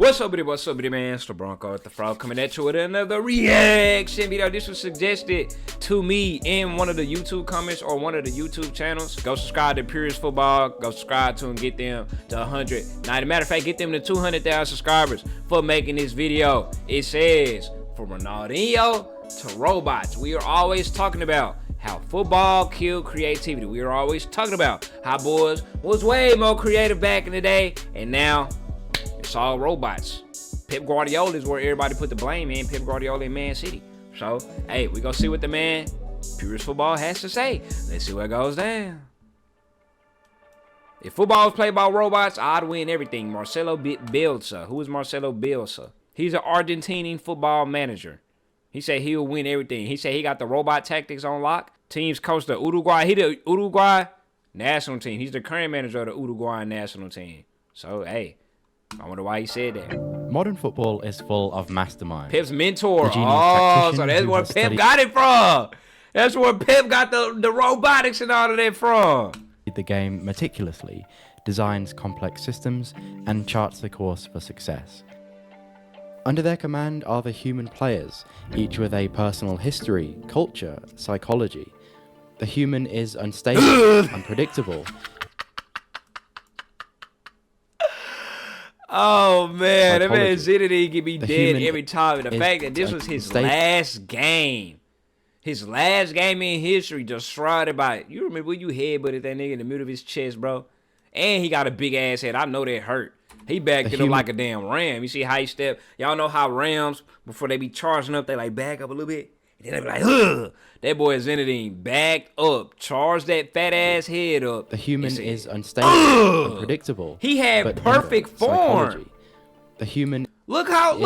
What's up, buddy, man? It's the Bronco at the Frog coming at you with another reaction video. This was suggested to me in one of the YouTube comments or one of the YouTube channels. Go subscribe to Purist Football. Go subscribe to them, get them to 100. Now, as a matter of fact, get them to 200,000 subscribers for making this video. It says, from Ronaldinho to robots. We are always talking about how football killed creativity. We are always talking about how boys was way more creative back in the day, and now it's all robots. Pep Guardiola is where everybody put the blame in. Pep Guardiola in Man City. So, hey, we gonna see what the man Purist Football has to say. Let's see what goes down. If football was played by robots, I'd win everything. Marcelo Bielsa. Who is Marcelo Bielsa? He's an Argentinian football manager. He said he'll win everything. He said he got the robot tactics on lock. Teams coach the Uruguay. He the Uruguay national team. He's the current manager of the Uruguayan national team. So, hey, I wonder why he said that. Modern football is full of masterminds. Pep's mentor. Oh, so that's where Pep got it from. That's where Pep got the robotics and all of that from. The game meticulously, designs complex systems, and charts the course for success. Under their command are the human players, each with a personal history, culture, psychology. The human is unstable, unpredictable. Oh man, that man Zinedine get me dead every time. And the fact that this was his last game. His last game in history, destroyed by, you remember when you headbutted that nigga in the middle of his chest, bro? And he got a big ass head. I know that hurt. He backed it up like a damn ram. You see how he stepped? Y'all know how rams, before they be charging up, they like back up a little bit. And then they be like, ugh. That boy Zinedine backed up, charged that fat ass head up. The human is unstable, unpredictable. He had perfect form. The human look how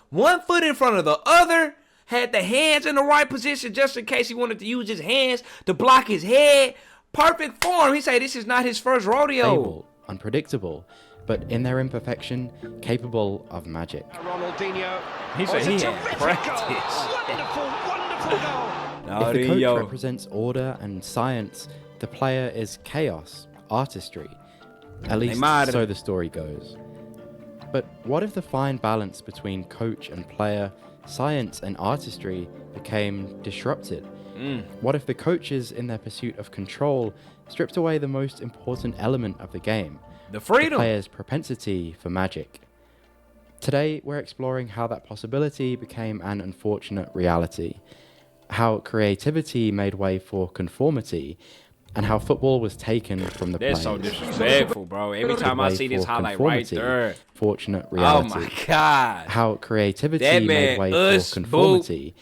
one foot in front of the other, had the hands in the right position just in case he wanted to use his hands to block his head. Perfect form. He said this is not his first rodeo. Stable, unpredictable, but in their imperfection, capable of magic. Ronaldinho. He said he had practice. Wonderful goal. If the coach represents order and science, the player is chaos, artistry. At least so the story goes. But what if the fine balance between coach and player, science and artistry became disrupted? What if the coaches, in their pursuit of control, stripped away the most important element of the game? The freedom. The player's propensity for magic. Today, we're exploring how that possibility became an unfortunate reality, how creativity made way for conformity, and how football was taken from the players. That's so disrespectful, bro. Every time I see this highlight right there. Fortunate reality. Oh my God. How creativity made way for conformity.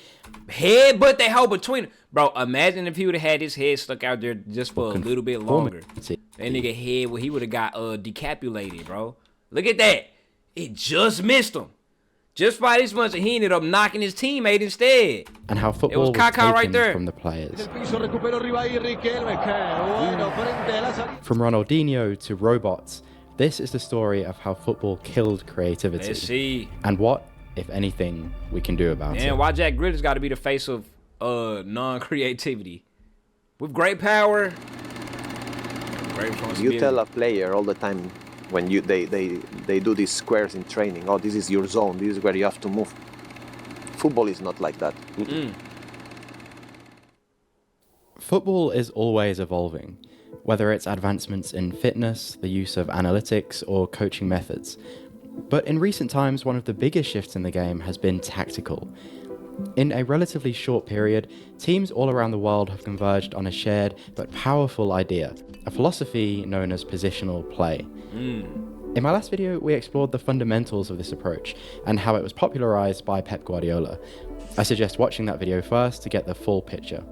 Headbutt that hole between them. Bro, imagine if he would have had his head stuck out there just for a little bit longer. That nigga head, he would have got decapitated, bro. Look at that. It just missed him. Just by this much, he ended up knocking his teammate instead. And how football was taken from the players. From Ronaldinho to robots, this is the story of how football killed creativity. Let's see. And what, if anything, we can do about it. And why Jack Grealish's got to be the face of non-creativity. With great power, great responsibility. You tell a player all the time when they do these squares in training, oh, this is your zone, this is where you have to move. Football is not like that. Football is always evolving, whether it's advancements in fitness, the use of analytics, or coaching methods. But in recent times, one of the biggest shifts in the game has been tactical. In a relatively short period, teams all around the world have converged on a shared but powerful idea, a philosophy known as positional play. In my last video, we explored the fundamentals of this approach and how it was popularized by Pep Guardiola. I suggest watching that video first to get the full picture.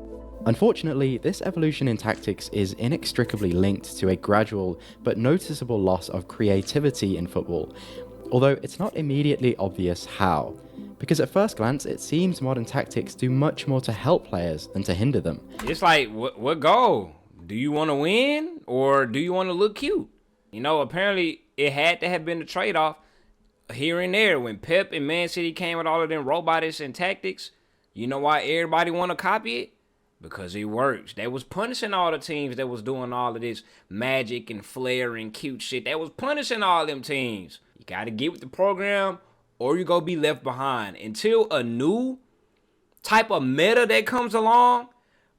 Unfortunately, this evolution in tactics is inextricably linked to a gradual but noticeable loss of creativity in football, although it's not immediately obvious how. Because at first glance, it seems modern tactics do much more to help players than to hinder them. It's like, what goal? Do you want to win or do you want to look cute? You know, apparently it had to have been a trade-off here and there. When Pep and Man City came with all of them robotics and tactics, you know why everybody want to copy it? Because it works. They was punishing all the teams that was doing all of this magic and flair and cute shit. They was punishing all them teams. You got to get with the program or you're going to be left behind. Until a new type of meta that comes along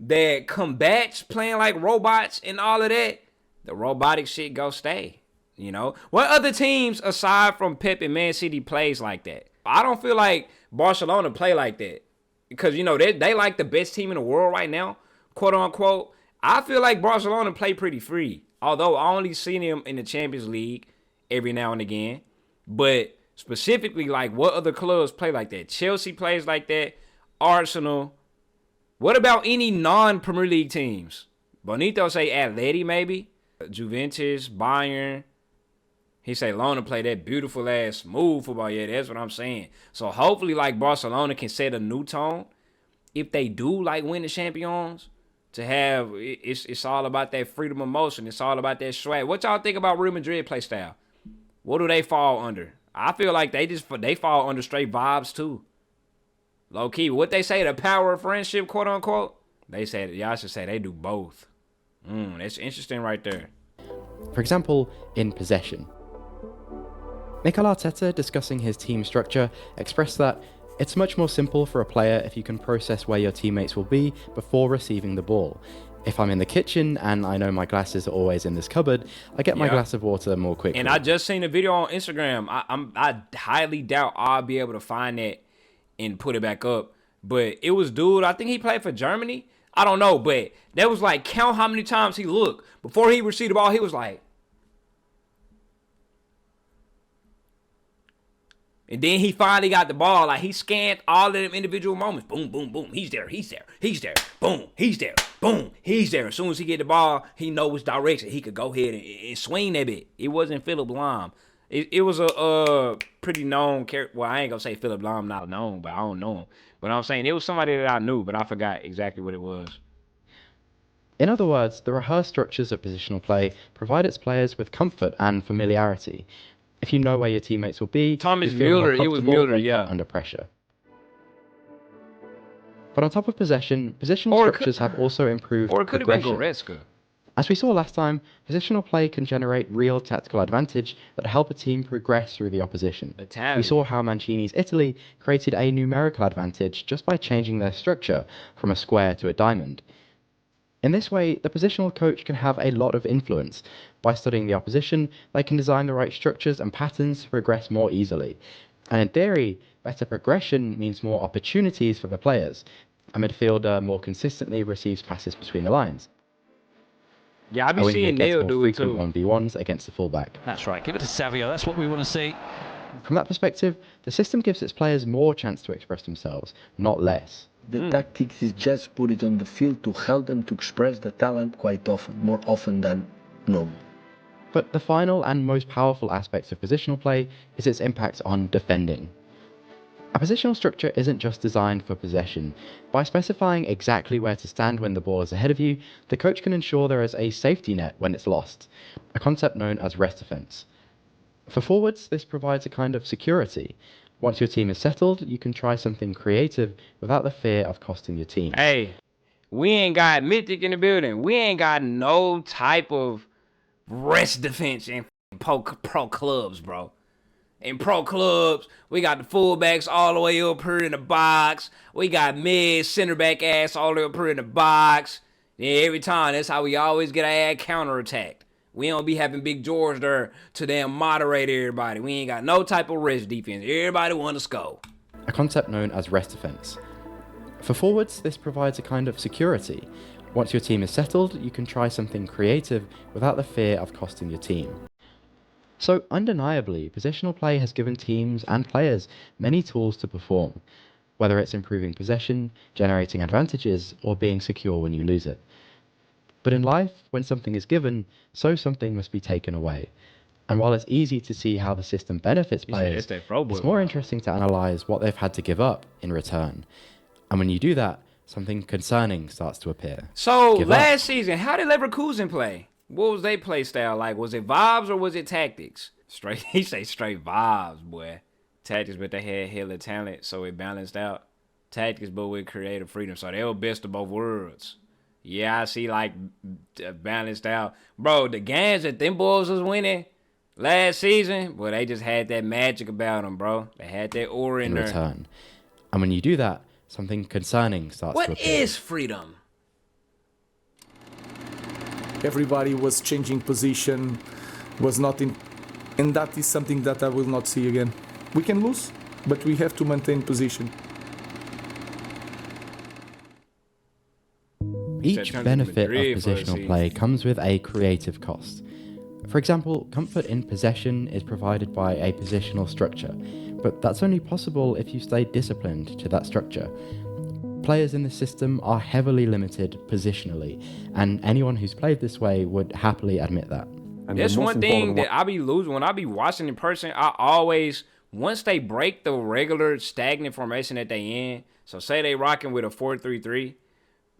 that combats playing like robots and all of that, the robotic shit go stay. You know, what other teams aside from Pep and Man City plays like that? I don't feel like Barcelona play like that because, you know, they like the best team in the world right now, quote unquote. I feel like Barcelona play pretty free, although I only see them in the Champions League every now and again. But specifically, like, what other clubs play like that? Chelsea plays like that. Arsenal. What about any non-Premier League teams? Bonito say Atleti maybe. Juventus, Bayern. He say Lona play that beautiful ass smooth football. Yeah, that's what I'm saying. So hopefully, like, Barcelona can set a new tone. If they do like win the Champions, to have it's all about that freedom of motion. It's all about that swag. What y'all think about Real Madrid play style? What do they fall under? I feel like they fall under straight vibes too. Low key, what they say, the power of friendship, quote unquote. They said y'all should say they do both. That's interesting right there. For example, in possession. Mikel Arteta, discussing his team structure, expressed that it's much more simple for a player if you can process where your teammates will be before receiving the ball. If I'm in the kitchen and I know my glasses are always in this cupboard, I get my glass of water more quickly. And I just seen a video on Instagram. I highly doubt I'll be able to find that and put it back up. But it was dude, I think he played for Germany. I don't know, but that was like, count how many times he looked. Before he received the ball, he was like. And then he finally got the ball. Like, he scanned all of them individual moments. Boom, boom, boom. He's there. Boom, he's there. Boom, he's there. As soon as he get the ball, he knows which direction. He could go ahead and swing that bit. It wasn't Philip Lahm. It was a pretty known character. Well, I ain't going to say Philip Lahm not known, but I don't know him. But I'm saying it was somebody that I knew, but I forgot exactly what it was. In other words, the rehearsed structures of positional play provide its players with comfort and familiarity. If you know where your teammates will be, Thomas you feel more Mueller, it was comfortable Mueller, when yeah. under pressure. But on top of possession, positional structures have also improved Or it could have been progression. Goretzka. As we saw last time, positional play can generate real tactical advantage that help a team progress through the opposition. We saw how Mancini's Italy created a numerical advantage just by changing their structure from a square to a diamond. In this way, the positional coach can have a lot of influence. By studying the opposition, they can design the right structures and patterns to progress more easily. And in theory, better progression means more opportunities for the players. A midfielder more consistently receives passes between the lines. Yeah, I be seeing Nail do it too. 1v1s against the fullback. That's right. Give it to Savio. That's what we want to see. From that perspective, the system gives its players more chance to express themselves, not less. The tactics is just put it on the field to help them to express the talent quite often, more often than normal. But the final and most powerful aspect of positional play is its impact on defending. A positional structure isn't just designed for possession. By specifying exactly where to stand when the ball is ahead of you, the coach can ensure there is a safety net when it's lost, a concept known as rest defense. For forwards, this provides a kind of security. Once your team is settled, you can try something creative without the fear of costing your team. Hey, we ain't got Mythic in the building. We ain't got no type of rest defense in pro clubs, bro. In pro clubs, we got the fullbacks all the way up here in the box. We got mid center back ass all the way up here in the box. Yeah, every time, that's how we always get our ass counterattacked. We don't be having Big George there to damn moderate everybody. We ain't got no type of rest defense. Everybody want to score. A concept known as rest defense. For forwards, this provides a kind of security. Once your team is settled, you can try something creative without the fear of costing your team. So, undeniably, positional play has given teams and players many tools to perform, whether it's improving possession, generating advantages, or being secure when you lose it. But in life, when something is given, so something must be taken away. And while it's easy to see how the system benefits players, it's more interesting to analyze what they've had to give up in return. And when you do that, something concerning starts to appear. So, last season, how did Leverkusen play? What was their play style like? Was it vibes or was it tactics? Straight, he say straight vibes, boy. Tactics, but they had hella talent, so it balanced out. Tactics, but with creative freedom. So they were best of both worlds. Yeah, I see, like, balanced out. Bro, the games that them boys was winning, last season, but they just had that magic about them, bro. They had that aura in there. return. And when you do that, something concerning starts to What appear. is freedom? Everybody was changing position, was not in, and that is something that I will not see again. We can lose, but we have to maintain position. Each turns into benefit Madrid of for a positional season. play comes with a creative cost. For example, comfort in possession is provided by a positional structure, but that's only possible if you stay disciplined to that structure. Players in the system are heavily limited positionally, and anyone who's played this way would happily admit that. And That's the most one thing important that I be losing when I be watching in person. I always, once they break the regular stagnant formation that they in, so say they rocking with a 4-3-3,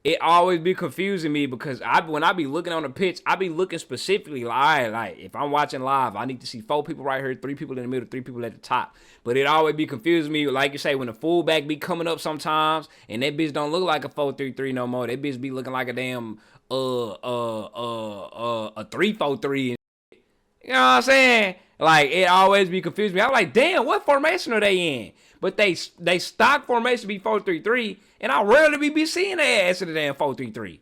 it always be confusing me because when I be looking on the pitch, I be looking specifically like if I'm watching live, I need to see 4 people right here, 3 people in the middle, 3 people at the top. But it always be confusing me, like you say, when the fullback be coming up sometimes, and that bitch don't look like a 4-3-3 no more. That bitch be looking like a damn a 3-4-3. You know what I'm saying? Like, it always be confusing me. I'm like, damn, what formation are they in? But they stock formation be 4-3-3, and I rarely be seeing their ass in the damn 4-3-3.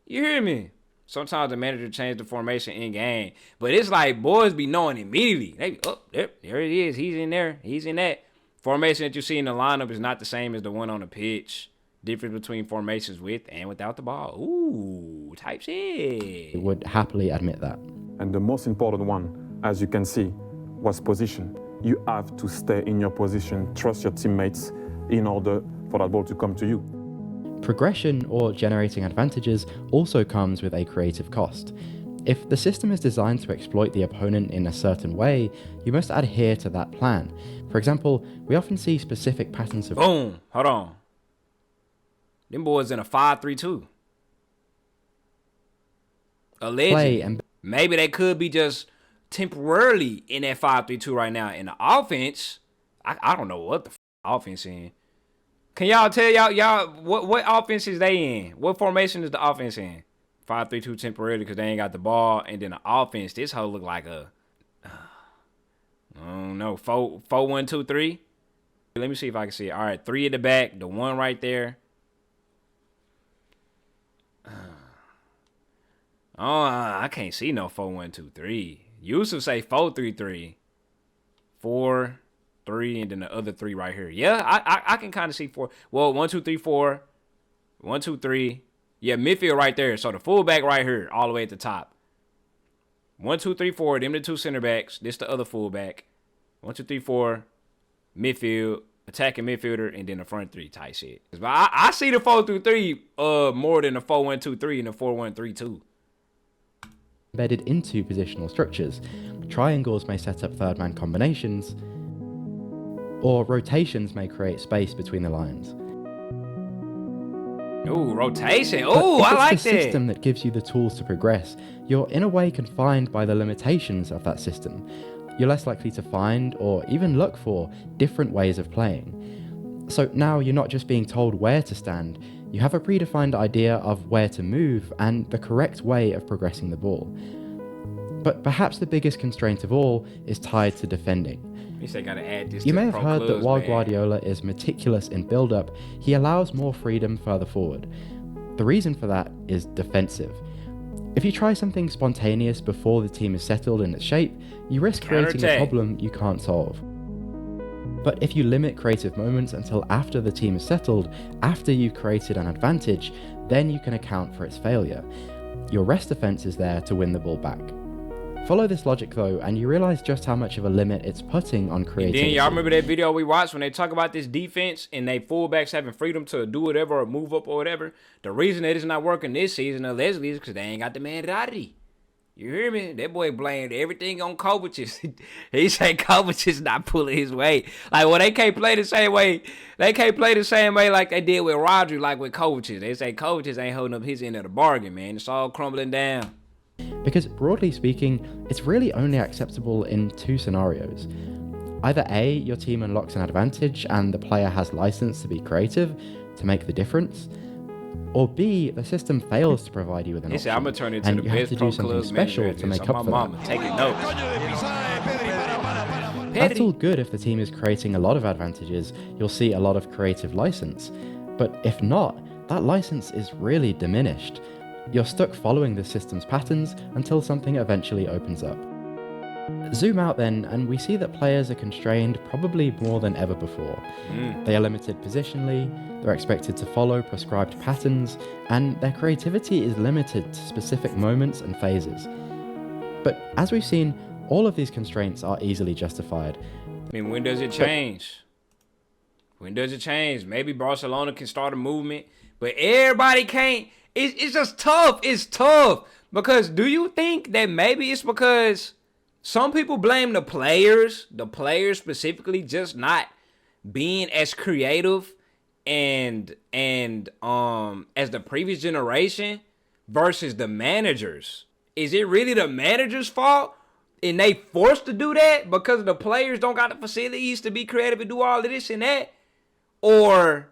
You hear me? Sometimes the manager change the formation in game, but it's like boys be knowing immediately. They there it is. He's in there. He's in that formation that you see in the lineup is not the same as the one on the pitch. Difference between formations with and without the ball. Ooh, type shit. Would happily admit that. And the most important one, as you can see, was position. You have to stay in your position, trust your teammates in order for that ball to come to you. Progression or generating advantages also comes with a creative cost. If the system is designed to exploit the opponent in a certain way, you must adhere to that plan. For example, we often see specific patterns of Boom. Hold on. Them boys in a 5-3-2. Allegedly. play and Maybe they could be just temporarily in that 5-3-2 right now. In the offense, I don't know what the offense in. Can y'all tell y'all what offense is they in? What formation is the offense in? 5-3-2 temporarily because they ain't got the ball, and then the offense, this whole look like a I don't know, 4-1-2-3. Let me see if I can see it. All right, 3 at the back, the 1 right there. Oh, I can't see no 4-1-2-3. Yusuf say 4-3-3. 4, 3, and then the other 3 right here. Yeah, I can kind of see 4. Well, 1, 2, 3, 4. 1, 2, 3. Yeah, midfield right there. So the fullback right here, all the way at the top. 1, 2, 3, 4. Them the 2 center backs. This the other fullback. 1, 2, 3, 4. Midfield, attacking midfielder, and then the front 3 type shit. But I see the 4-3-3 more than the 4-1-2-3 and the 4-1-3-2. embedded into positional structures. Triangles may set up third man combinations, or rotations may create space between the lines. Ooh, rotation. But Ooh, if I it's like the that. system that gives you the tools to progress, you're in a way confined by the limitations of that system. You're less likely to find or even look for different ways of playing. So now you're not just being told where to stand, you have a predefined idea of where to move and the correct way of progressing the ball. But perhaps the biggest constraint of all is tied to defending. He said gotta add this You to may the have pro heard that clubs, while man. Guardiola is meticulous in build-up, he allows more freedom further forward. The reason for that is defensive. If you try something spontaneous before the team is settled in its shape, you risk creating a Counterattack. problem you can't solve. But if you limit creative moments until after the team is settled, after you've created an advantage, then you can account for its failure. Your rest defense is there to win the ball back. Follow this logic though, and you realize just how much of a limit it's putting on And creativity. then y'all remember that video we watched when they talk about this defense and they fullbacks having freedom to do whatever or move up or whatever? The reason that it's not working this season allegedly is because they ain't got the man Roddy. You hear me? That boy blamed everything on Kovacic. He said Kovacic not pulling his weight. Like, well, they can't play the same way. They can't play the same way like they did with Rodri, like with Kovacic. They say Kovacic ain't holding up his end of the bargain, man. It's all crumbling down. Because broadly speaking, it's really only acceptable in 2 scenarios. Either A, your team unlocks an advantage and the player has license to be creative, to make the difference, Or B, the system fails to provide you with an He option, said, I'm going to turn into and the you have best to pro do something club special manager to make at up my for mama. that. Taking notes. That's all good if the team is creating a lot of advantages, you'll see a lot of creative license. But if not, that license is really diminished. You're stuck following the system's patterns until something eventually opens up. Zoom out then, and we see that players are constrained probably more than ever before. They are limited positionally, they're expected to follow prescribed patterns, and their creativity is limited to specific moments and phases. But as we've seen, all of these constraints are easily justified. I mean, when does it change? When does it change? Maybe Barcelona can start a movement, but everybody can't. It's just tough. It's tough. Because do you think that maybe it's because some people blame the players specifically just not being as creative and as the previous generation versus the managers? Is it really the managers' fault? And they forced to do that because the players don't got the facilities to be creative and do all of this and that? Or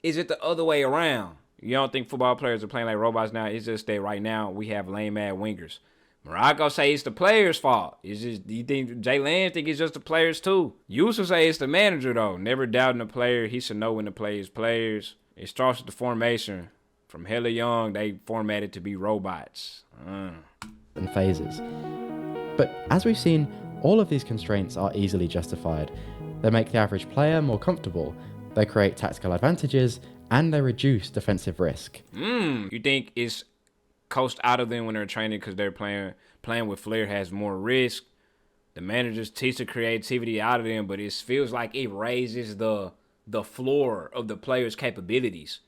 is it the other way around? You don't think football players are playing like robots now? It's just that right now we have lame-ass wingers. Morocco say it's the players' fault. It's just, do you think Jay Land think it's just the players too? Yusuf say it's the manager though. Never doubting the player. He should know when to play his players. It starts with the formation. From hella young, they formatted to be robots. And phases. But as we've seen, all of these constraints are easily justified. They make the average player more comfortable, they create tactical advantages, and they reduce defensive risk. You think it's coached out of them when they're training because they're playing with flair has more risk? The managers teach the creativity out of them, but it feels like it raises the floor of the player's capabilities.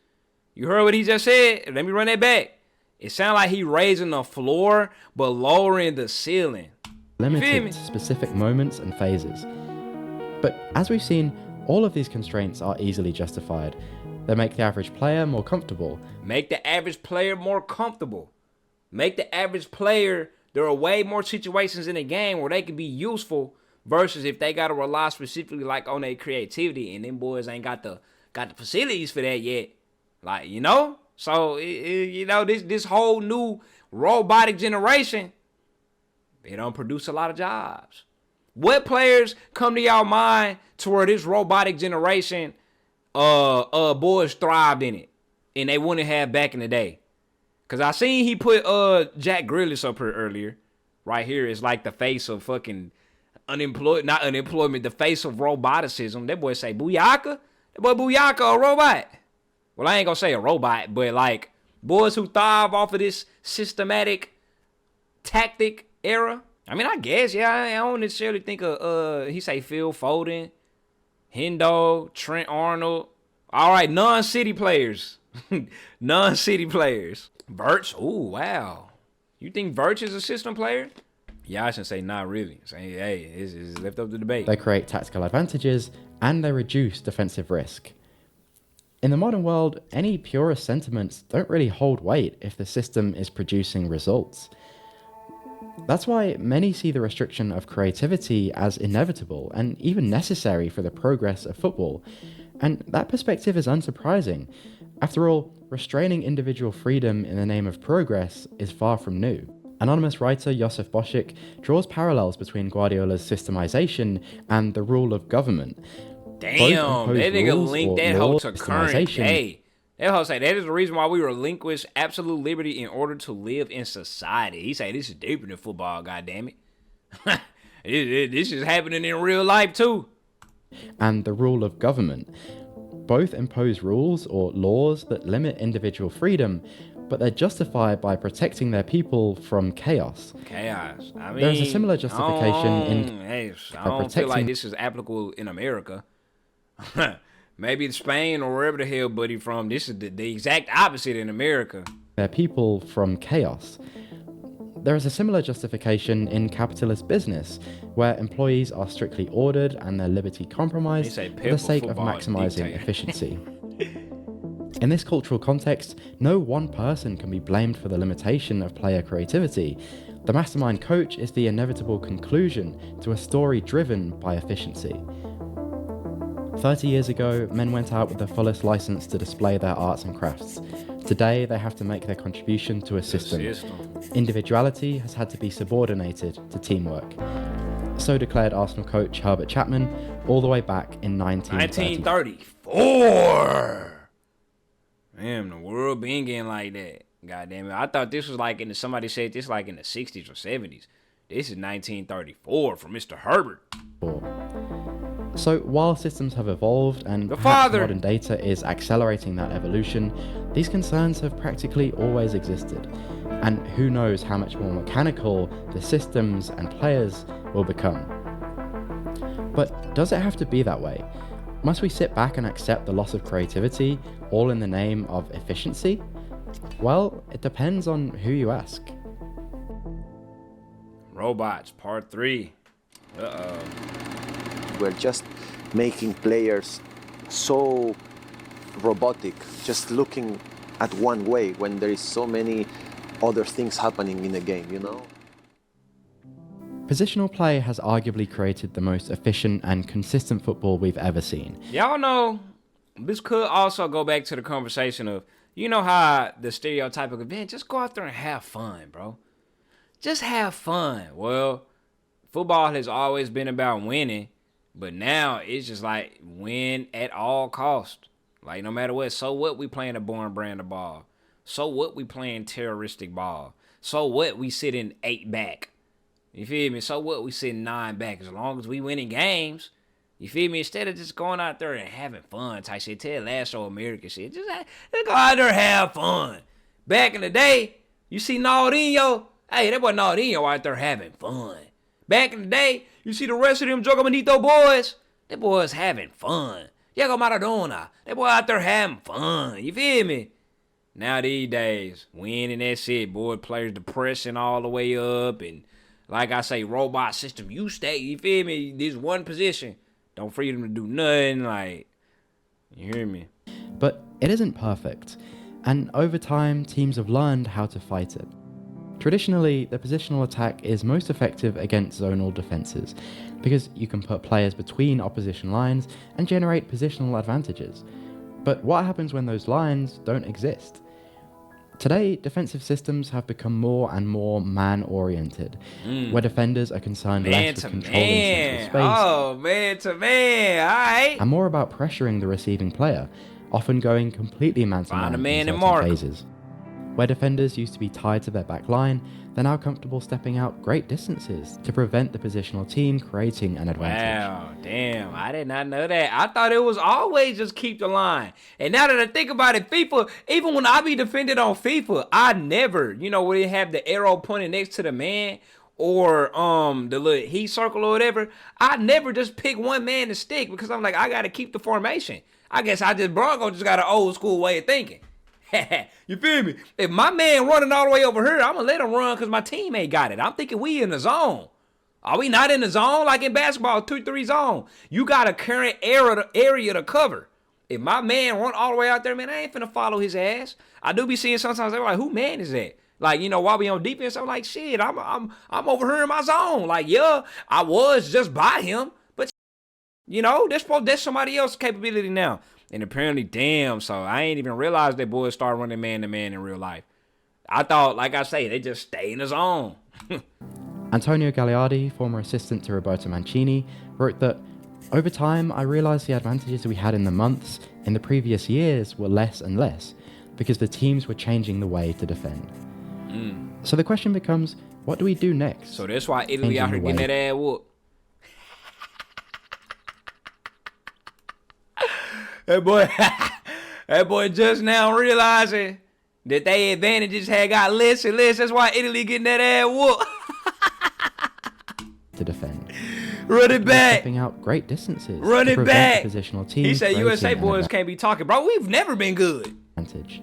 You heard what he just said? Let me run that back. It sounds like he raising the floor but lowering the ceiling. Limited to specific moments and phases. But as we've seen, all of these constraints are easily justified. They make the average player more comfortable. Make the average player more comfortable. Make the average player, there are way more situations in the game where they can be useful versus if they got to rely specifically like on their creativity and them boys ain't got the facilities for that yet. Like, you know? So, you know, this whole new robotic generation, they don't produce a lot of jobs. What players come to y'all mind to where this robotic generation boys thrived in it and they wouldn't have back in the day? Cause I seen he put Jack Grealish up here earlier. Right here is like the face of fucking unemployment, the face of roboticism. That boy say Booyaka? That boy Booyaka a robot? Well, I ain't gonna say a robot, but like boys who thrive off of this systematic tactic era. I mean, I guess, yeah, I don't necessarily think of, he say Phil Foden, Hendo, Trent Arnold. All right, non-city players. Non-city players. Virch, ooh, wow. You think Virch is a system player? Yeah, I should say not really. Say, hey, it's left up to debate. They create tactical advantages, and they reduce defensive risk. In the modern world, any purist sentiments don't really hold weight if the system is producing results. That's why many see the restriction of creativity as inevitable and even necessary for the progress of football. And that perspective is unsurprising. After all, restraining individual freedom in the name of progress is far from new. Anonymous writer Josef Boschik draws parallels between Guardiola's systemization and the rule of government. Damn, that nigga linked that hoe to current day. That hoe say that is the reason why we relinquish absolute liberty in order to live in society. He say this is deeper than football, goddammit. This is happening in real life too. And the rule of government. Both impose rules or laws that limit individual freedom, but they're justified by protecting their people from chaos. Chaos. I mean, there's a similar justification I don't feel like this is applicable in America. Maybe in Spain or wherever the hell buddy from. This is the exact opposite in America. Their people from chaos. There is a similar justification in capitalist business, where employees are strictly ordered and their liberty compromised for the sake of maximizing efficiency. In this cultural context, no one person can be blamed for the limitation of player creativity. The mastermind coach is the inevitable conclusion to a story driven by efficiency. 30 years ago, men went out with the fullest license to display their arts and crafts. Today, they have to make their contribution to a system. Individuality has had to be subordinated to teamwork. So declared Arsenal coach Herbert Chapman all the way back in 1934. Damn, the world been getting like that. God damn it. I thought this was like somebody said this like in the 60s or 70s. This is 1934 from Mr. Herbert. So while systems have evolved and modern data is accelerating that evolution, these concerns have practically always existed. And who knows how much more mechanical the systems and players will become. But does it have to be that way? Must we sit back and accept the loss of creativity, all in the name of efficiency? Well, it depends on who you ask. Robots, part 3. We're just making players so robotic, just looking at one way when there is so many other things happening in the game, you know? Positional play has arguably created the most efficient and consistent football we've ever seen. Y'all know, this could also go back to the conversation of, you know how the stereotype of event, just go out there and have fun, bro. Just have fun. Well, football has always been about winning, but now it's just like win at all cost. Like no matter what, so what we playing a boring brand of ball. So what we playing terroristic ball. So what we sit in 8 back. You feel me? So what we sit in 9 back as long as we winning games. You feel me? Instead of just going out there and having fun type shit, Ted Lasso American shit. Just go out there and have fun. Back in the day, you see Ronaldinho. Hey, that boy Ronaldinho out there having fun. Back in the day, you see the rest of them Jogo Bonito boys. That boys having fun. Diego Maradona. That boy out there having fun. You feel me? Now these days, winning that shit, boy, players depression all the way up. And like I say, robot system, you stay, you feel me? This one position. Don't free them to do nothing, like, you hear me? But it isn't perfect, and over time, teams have learned how to fight it. Traditionally, the positional attack is most effective against zonal defenses, because you can put players between opposition lines and generate positional advantages. But what happens when those lines don't exist? Today, defensive systems have become more and more man-oriented, where defenders are concerned less with controlling central space. Oh, man to man, alright. And more about pressuring the receiving player, often going completely man-to-man in certain phases. Where defenders used to be tied to their back line, they're now comfortable stepping out great distances to prevent the positional team creating an advantage. Wow, damn, I did not know that. I thought it was always just keep the line. And now that I think about it, FIFA, even when I be defended on FIFA, I never, you know, where they have the arrow pointing next to the man or the little heat circle or whatever, I never just pick one man to stick because I'm like, I got to keep the formation. I guess Bronco just got an old school way of thinking. You feel me? If my man running all the way over here, I'm going to let him run because my teammate got it. I'm thinking we in the zone. Are we not in the zone? Like in basketball, 2-3 zone. You got a current area to cover. If my man run all the way out there, man, I ain't finna follow his ass. I do be seeing sometimes they're like, who man is that? Like, you know, while we on defense, I'm like, shit, I'm over here in my zone. Like, yeah, I was just by him. But, you know, that's somebody else's capability now. And apparently, damn, so I ain't even realized that boys start running man-to-man in real life. I thought, like I say, they just stay in the zone. Antonio Gagliardi, former assistant to Roberto Mancini, wrote that, over time, I realized the advantages we had in the months in the previous years were less and less, because the teams were changing the way to defend. So the question becomes, what do we do next? So that's why Italy out here getting that ass whooped. That boy just now realizing that they advantages had got less and less. That's why Italy getting that ass whooped. To defend. Run it back. Stepping out great distances. Run it back. Positional team he said USA boys can't be talking. Bro, we've never been good. Advantage.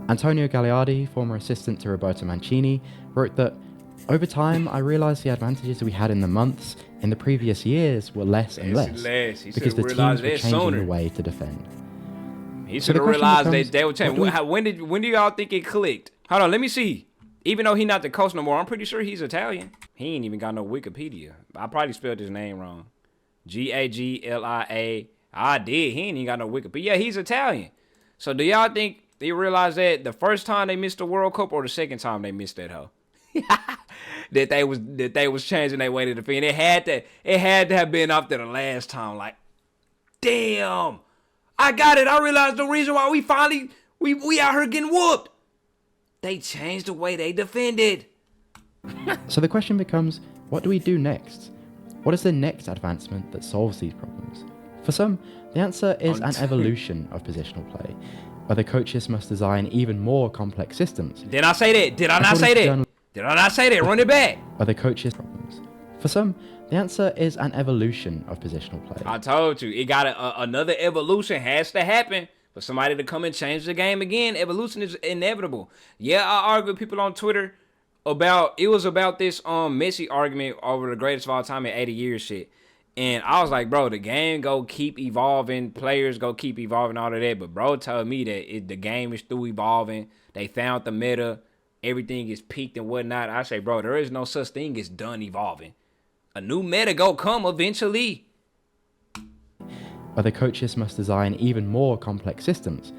Antonio Gagliardi, former assistant to Roberto Mancini, wrote that, over time, I realized the advantages we had in the months in the previous years were less and less, because the teams were changing the way to defend. He should have realized that they were changing. When do y'all think it clicked? Hold on, let me see. Even though he's not the coach no more, I'm pretty sure he's Italian. He ain't even got no Wikipedia. I probably spelled his name wrong. Gaglia. I did. He ain't even got no Wikipedia. But yeah, he's Italian. So do y'all think they realized that the first time they missed the World Cup or the second time they missed that hoe? that they was changing their way to defend. It had to have been after the last time. Like, damn, I got it. I realized the reason why we finally we out here getting whooped. They changed the way they defended. So the question becomes, what do we do next? What is the next advancement that solves these problems? For some, the answer is an evolution of positional play, where the coaches must design even more complex systems. Did I say that? Did I not say that? Did I not say that? Run it back. Where the coaches problems. For some, the answer is an evolution of positional play. I told you, it got another evolution has to happen for somebody to come and change the game again. Evolution is inevitable. Yeah, I argue with people on Twitter about this Messi argument over the greatest of all time in 80 years shit. And I was like, bro, the game go keep evolving, players go keep evolving, all of that. But bro told me that the game is through evolving. They found the meta, everything is peaked and whatnot. I say, bro, there is no such thing as done evolving. A new meta go come eventually. Where the coaches must design even more complex systems.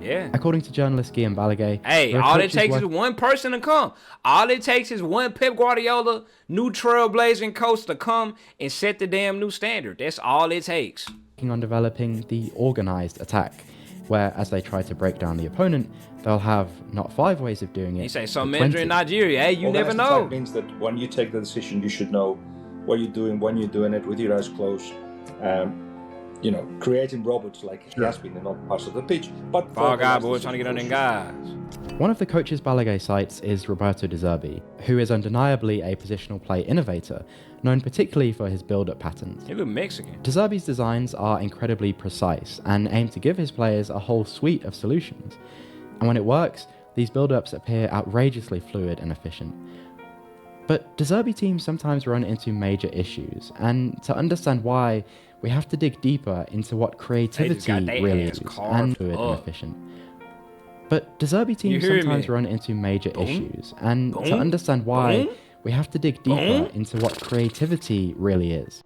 Yeah. According to journalist Guillaume Balaguer, hey, all it takes is one person to come. All it takes is one Pep Guardiola, new trailblazing coach to come and set the damn new standard. That's all it takes. On developing the organized attack, where as they try to break down the opponent, they'll have not 5 ways of doing it. You say some manager in Nigeria, hey, you never know. Organized attack means that when you take the decision, you should know what you're doing, when you're doing it, with your eyes closed. Creating robots like he has been in other parts of the pitch. But Fall guy boys trying to get on them guys. One of the coaches Balaguer cites is Roberto De Zerbi, who is undeniably a positional play innovator, known particularly for his build-up patterns. He look Mexican. De Zerbi's designs are incredibly precise and aim to give his players a whole suite of solutions. And when it works, these build-ups appear outrageously fluid and efficient. But De Zerbi teams sometimes run into major issues, and to understand why, we have to dig deeper into what creativity really is and fluid and efficient. But De Zerbi teams sometimes run into major issues, and to understand why, we have to dig deeper into what creativity really is.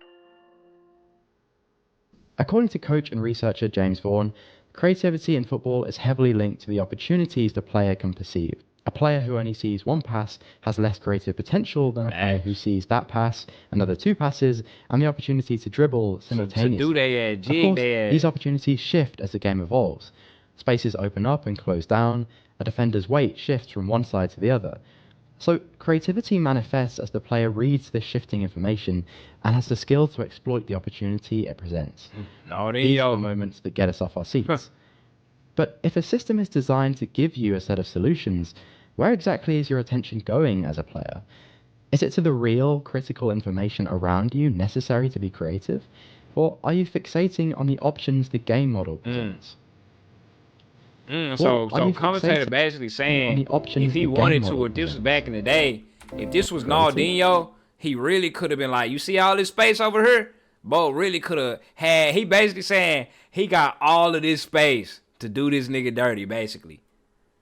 According to coach and researcher James Vaughan, creativity in football is heavily linked to the opportunities the player can perceive. A player who only sees one pass has less creative potential than a player who sees that pass, another 2 passes, and the opportunity to dribble simultaneously. Of course, these opportunities shift as the game evolves. Spaces open up and close down, a defender's weight shifts from one side to the other. So creativity manifests as the player reads this shifting information and has the skill to exploit the opportunity it presents. These are the moments that get us off our seats. But if a system is designed to give you a set of solutions, where exactly is your attention going as a player? Is it to the real, critical information around you necessary to be creative? Or are you fixating on the options the game model presents? So commentator basically saying if he wanted to, if this was back in the day, if this was Ronaldinho, he really could have been like, you see all this space over here? Bo really could have had, he basically saying he got all of this space to do this nigga dirty, basically.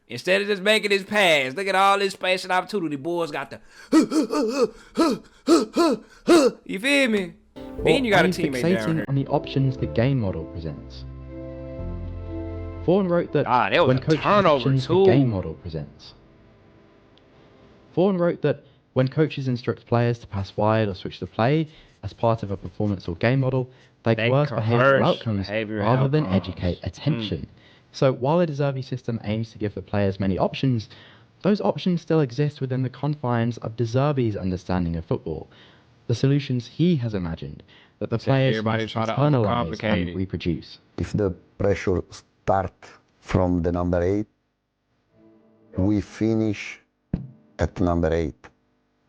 Instead of just making his pass, look at all this space and opportunity. Boys got the you feel me? Then you got a teammate down here. On the options the game model presents. Vaughan wrote that was when a coaches turnover options too. the game model presents. Vaughan wrote that when coaches instruct players to pass wide or switch the play as part of a performance or game model, they coerce behavioral outcomes rather than educate attention. So while the De Zerbi system aims to give the players many options, those options still exist within the confines of De Zerbi's understanding of football, the solutions he has imagined that the players must internalize and reproduce. If the pressure starts from the number 8, we finish at number 8.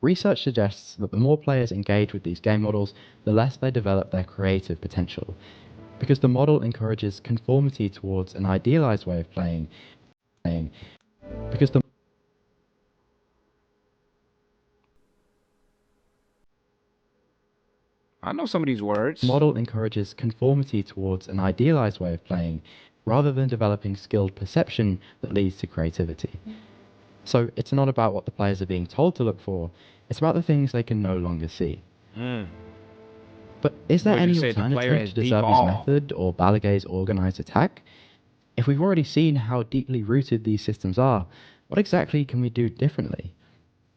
Research suggests that the more players engage with these game models, the less they develop their creative potential, because the model encourages conformity towards an idealized way of playing. Because the I know some of these words. model encourages conformity towards an idealized way of playing, rather than developing skilled perception that leads to creativity. So it's not about what the players are being told to look for, it's about the things they can no longer see. The But is there What any you said, the player alternative has to De deep Zerbi's ball. method or Balaguer's organised attack? If we've already seen how deeply rooted these systems are, what exactly can we do differently?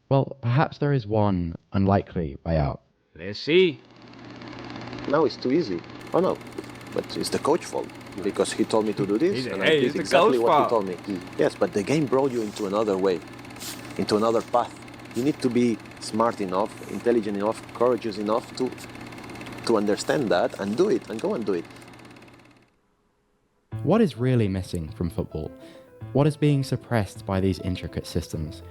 Well, perhaps there is one unlikely way out. Let's see. Now it's too easy. Oh no, but it's the coach fault because he told me to do this, He said, and "Hey, I it's did the exactly coach what he fault." told me. Yes, but the game brought you into another way, into another path. You need to be smart enough, intelligent enough, courageous enough to understand that and do it, and go and do it. What is really missing from football? What is being suppressed by these intricate systems?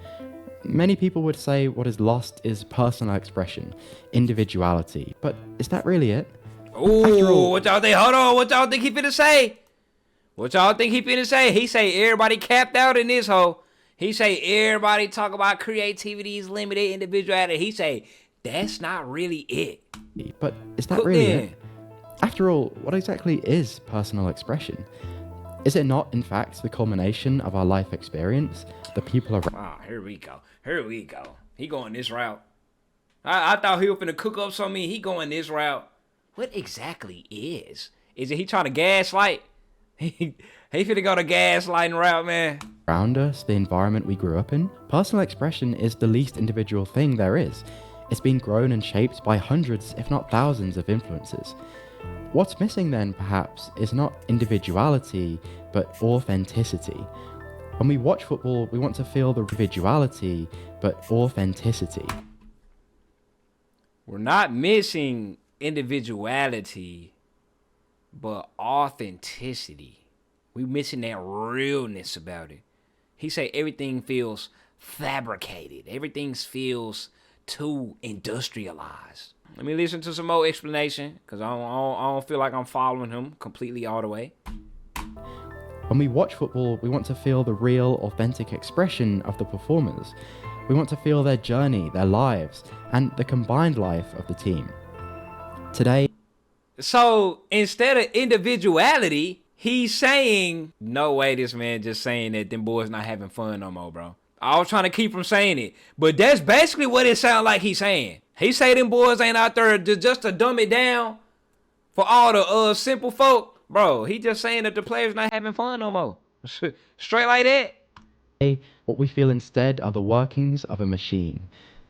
Many people would say what is lost is personal expression, individuality, but is that really it? Ooh, what y'all think? Hold on, what y'all think he finna say? What y'all think he finna say? He say everybody capped out in this hole. He say everybody talk about creativity is limited, individuality. He say that's not really it. But is that really it? After all, what exactly is personal expression? Is it not, in fact, the culmination of our life experience, the people around? Ah, here we go. Here we go. He going this route. I thought he was finna cook up something. He going this route. What exactly is? Is it he trying to gaslight? He finna go the gaslighting route, man. Around us, the environment we grew up in? Personal expression is the least individual thing there is. It's been grown and shaped by hundreds, if not thousands, of influences. What's missing then, perhaps, is not individuality, but authenticity. When we watch football, we want to feel the individuality, but authenticity. We're not missing individuality, but authenticity. We missing that realness about it. He say everything feels fabricated. Everything feels too industrialized. Let me listen to some more explanation, because I don't feel like I'm following him completely all the way. When we watch football, we want to feel the real, authentic expression of the performers. We want to feel their journey, their lives, and the combined life of the team. Today, so instead of individuality, he's saying, no way this man just saying that them boys not having fun no more, bro. I was trying to keep from saying it, but that's basically what it sounds like he's saying. He say them boys ain't out there just to dumb it down for all the simple folk. Bro, he just saying that the players not having fun no more. Straight like that. What we feel instead are the workings of a machine.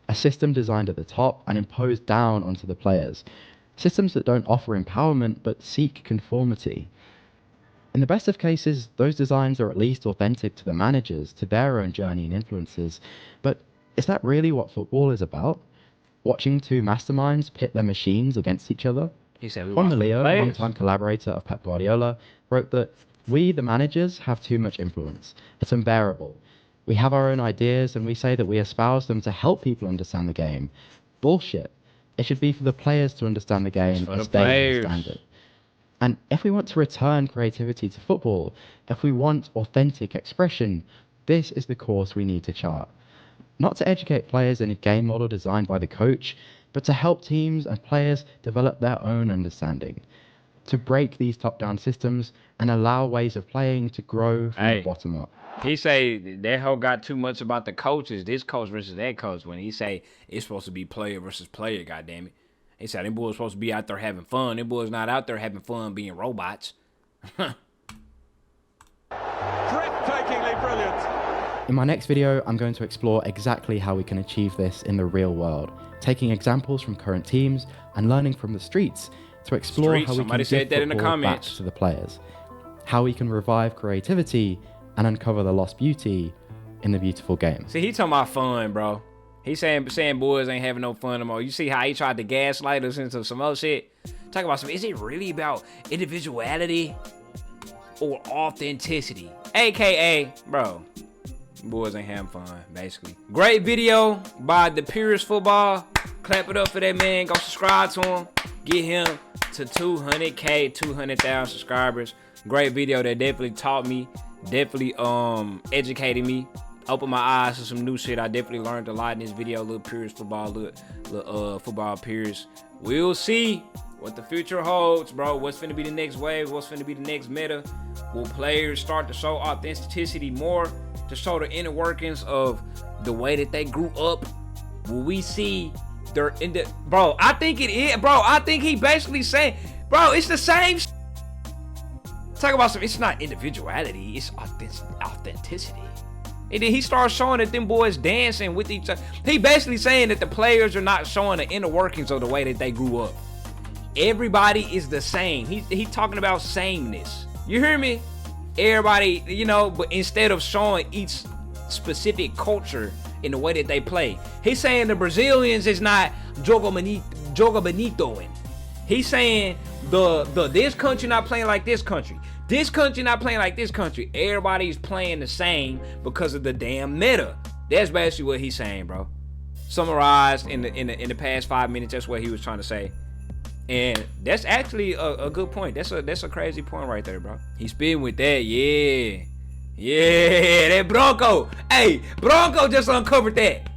A system designed at the top and imposed down onto the players. Systems that don't offer empowerment but seek conformity. In the best of cases, those designs are at least authentic to the managers, to their own journey and influences. But is that really what football is about? Watching two masterminds pit their machines against each other? He said, Juan Maleo, longtime collaborator of Pep Guardiola, wrote that we, the managers, have too much influence. It's unbearable. We have our own ideas and we say that we espouse them to help people understand the game. Bullshit. It should be for the players to understand the game as they understand it. And if we want to return creativity to football, if we want authentic expression, this is the course we need to chart. Not to educate players in a game model designed by the coach, but to help teams and players develop their own understanding. To break these top-down systems and allow ways of playing to grow from the bottom up. He say that hoe got too much about the coaches, this coach versus that coach, when he say it's supposed to be player versus player, goddammit. He said them boys supposed to be out there having fun. Them boys not out there having fun being robots. Breathtakingly brilliant. In my next video, I'm going to explore exactly how we can achieve this in the real world, taking examples from current teams and learning from the streets to explore how we can give football back to the players, how we can revive creativity and uncover the lost beauty in the beautiful game. See, he talking about fun, bro. He saying boys ain't having no fun no more. You see how he tried to gaslight us into some other shit? Talk about some, is it really about individuality or authenticity? AKA, bro, boys ain't having fun, basically. Great video by the Purest Football. Clap it up for that man. Go subscribe to him. Get him to 200K, 200,000 subscribers. Great video that definitely taught me, definitely educated me. Opened my eyes to some new shit. I definitely learned a lot in this video. Little Purist Football, little Football Purist. We'll see what the future holds, bro. What's finna be the next wave? What's finna be the next meta? Will players start to show authenticity more, to show the inner workings of the way that they grew up? Will we see they're in the bro. I think it is, bro. I think he basically saying, bro, it's the same. Talk about some. It's not individuality. It's authenticity. And then he starts showing that them boys dancing with each other. He basically saying that the players are not showing the inner workings of the way that they grew up. Everybody is the same. He talking about sameness. You hear me? Everybody, you know, but instead of showing each specific culture in the way that they play, he's saying the Brazilians is not jogo bonitoing. He's saying the this country not playing like this country. This country not playing like this country. Everybody's playing the same because of the damn meta. That's basically what he's saying, bro. Summarized in the past 5 minutes, that's what he was trying to say. And that's actually a good point. That's a crazy point right there, bro. He's spitting with that, yeah. Yeah, that Bronco. Hey, Bronco just uncovered that.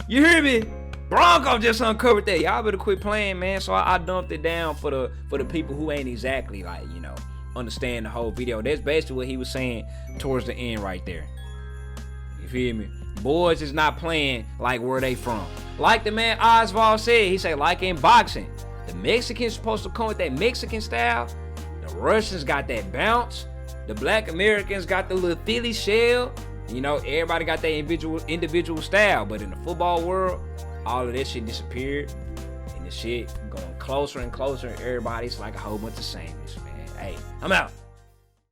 You hear me? Bronco just uncovered that. Y'all better quit playing, man. So I dumped it down for the people who ain't exactly like, you know, understand the whole video. That's basically what he was saying towards the end right there. You feel me? Boys is not playing like where they from. Like the man Oswald said, he said like in boxing, the Mexicans supposed to come with that Mexican style. The Russians got that bounce. The Black Americans got the little Philly shell. You know, everybody got their individual style. But in the football world, all of that shit disappeared. And the shit going closer and closer. And everybody's like a whole bunch of sameness, man. Hey, I'm out.